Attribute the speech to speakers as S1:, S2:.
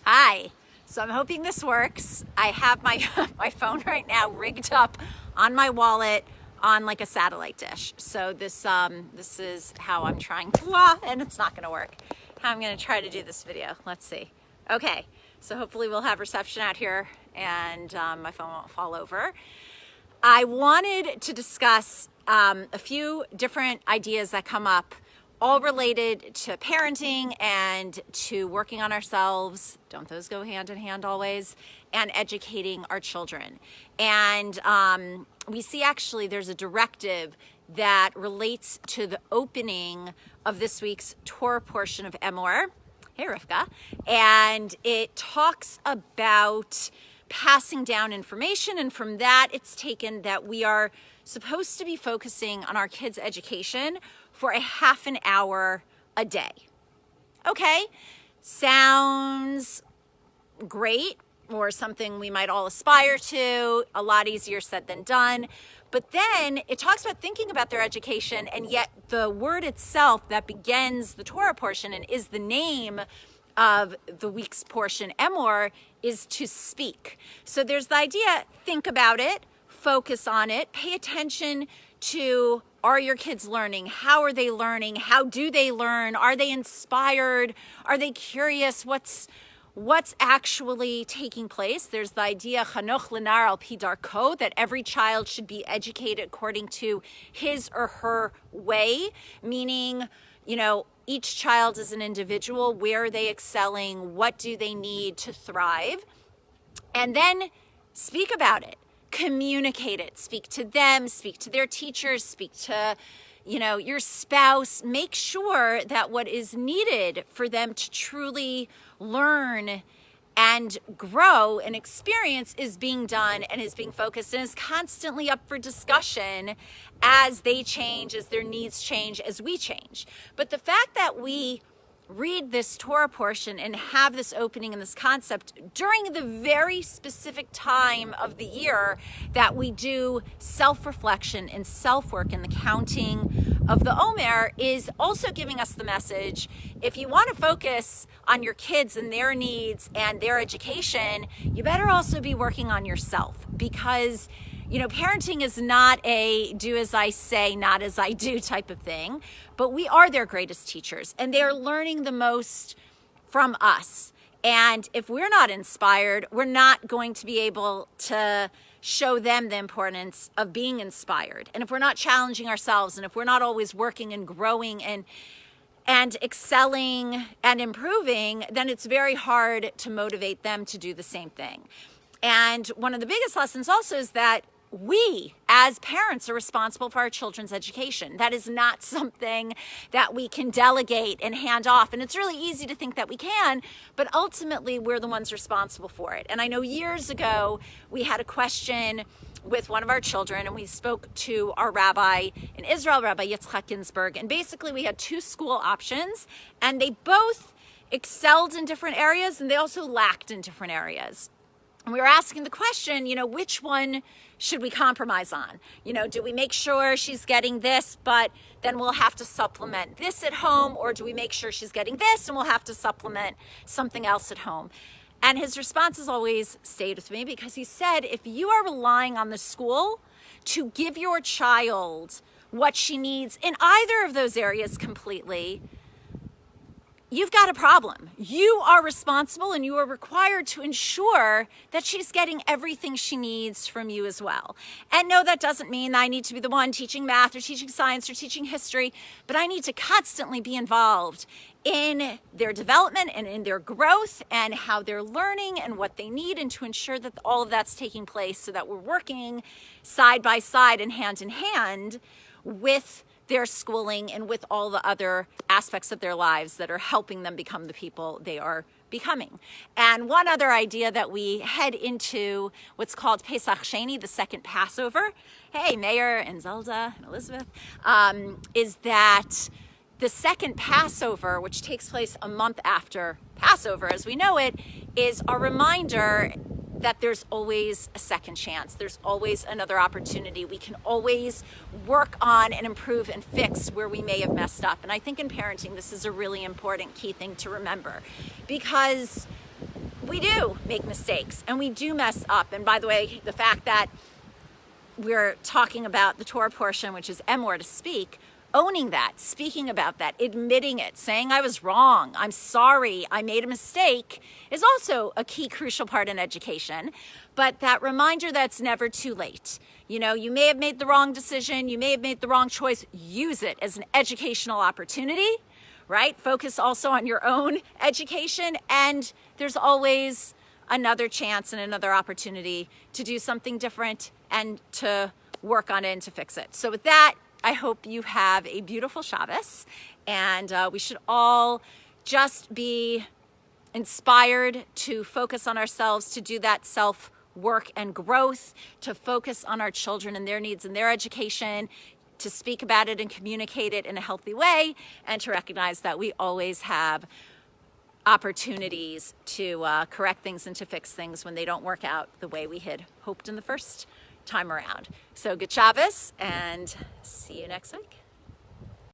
S1: Hi. So I'm hoping this works. I have my my phone right now rigged up on my wallet on like a satellite dish. So this is how I'm trying to, and it's not going to work. How I'm going to try to do this video. Let's see. Okay. So hopefully we'll have reception out here and my phone won't fall over. I wanted to discuss a few different ideas that come up, all related to parenting and to working on ourselves. Don't those go hand in hand always? And educating our children. And we see actually there's a directive that relates to the opening of this week's Torah portion of Emor. Hey, Rivka. And it talks about passing down information, and from that it's taken that we are supposed to be focusing on our kids' education for a half an hour a day. Okay, sounds great, or something we might all aspire to, a lot easier said than done. But then it talks about thinking about their education, and yet the word itself that begins the Torah portion and is the name of the week's portion, Emor, is to speak. So there's the idea, think about it, focus on it, pay attention to, are your kids learning? How are they learning? How do they learn? Are they inspired? Are they curious? What's actually taking place? There's the idea, Chanoch Lenar al pi darko, that every child should be educated according to his or her way, meaning, each child is an individual. Where are they excelling? What do they need to thrive? And then speak about it, communicate it, speak to them, speak to their teachers, speak to, your spouse. Make sure that what is needed for them to truly learn and grow and experience is being done and is being focused and is constantly up for discussion as they change, as their needs change, as we change. But the fact that we read this Torah portion and have this opening and this concept during the very specific time of the year that we do self-reflection and self-work and the counting of the Omer is also giving us the message, if you want to focus on your kids and their needs and their education, you better also be working on yourself, because parenting is not a do as I say, not as I do type of thing, but we are their greatest teachers and they're learning the most from us. And if we're not inspired, we're not going to be able to show them the importance of being inspired. And if we're not challenging ourselves, and if we're not always working and growing and excelling and improving, then it's very hard to motivate them to do the same thing. And one of the biggest lessons also is that we, as parents, are responsible for our children's education. That is not something that we can delegate and hand off. And it's really easy to think that we can, but ultimately we're the ones responsible for it. And I know years ago, we had a question with one of our children, and we spoke to our rabbi in Israel, Rabbi Yitzchak Ginsburg. And basically we had two school options, and they both excelled in different areas, and they also lacked in different areas. And we were asking the question, which one should we compromise on? Do we make sure she's getting this, but then we'll have to supplement this at home? Or do we make sure she's getting this and we'll have to supplement something else at home? And his response has always stayed with me, because he said, if you are relying on the school to give your child what she needs in either of those areas completely, you've got a problem. You are responsible and you are required to ensure that she's getting everything she needs from you as well. And no, that doesn't mean I need to be the one teaching math or teaching science or teaching history, but I need to constantly be involved in their development and in their growth and how they're learning and what they need, and to ensure that all of that's taking place so that we're working side by side and hand in hand with their schooling and with all the other aspects of their lives that are helping them become the people they are becoming. And one other idea that we head into what's called Pesach Sheini, the second Passover, hey, Mayor and Zelda and Elizabeth, is that the second Passover, which takes place a month after Passover as we know it, is a reminder that there's always a second chance. There's always another opportunity. We can always work on and improve and fix where we may have messed up. And I think in parenting, this is a really important key thing to remember, because we do make mistakes and we do mess up. And by the way, the fact that we're talking about the Torah portion, which is Emor, to speak, owning that, speaking about that, admitting it, saying I was wrong, I'm sorry, I made a mistake, is also a key crucial part in education. But that reminder that it's never too late. You know, you may have made the wrong decision, you may have made the wrong choice, use it as an educational opportunity, right? Focus also on your own education, and there's always another chance and another opportunity to do something different and to work on it and to fix it. So with that, I hope you have a beautiful Shabbos, and we should all just be inspired to focus on ourselves, to do that self-work and growth, to focus on our children and their needs and their education, to speak about it and communicate it in a healthy way, and to recognize that we always have opportunities to correct things and to fix things when they don't work out the way we had hoped in the first time around. So good Shabbos, and see you next week.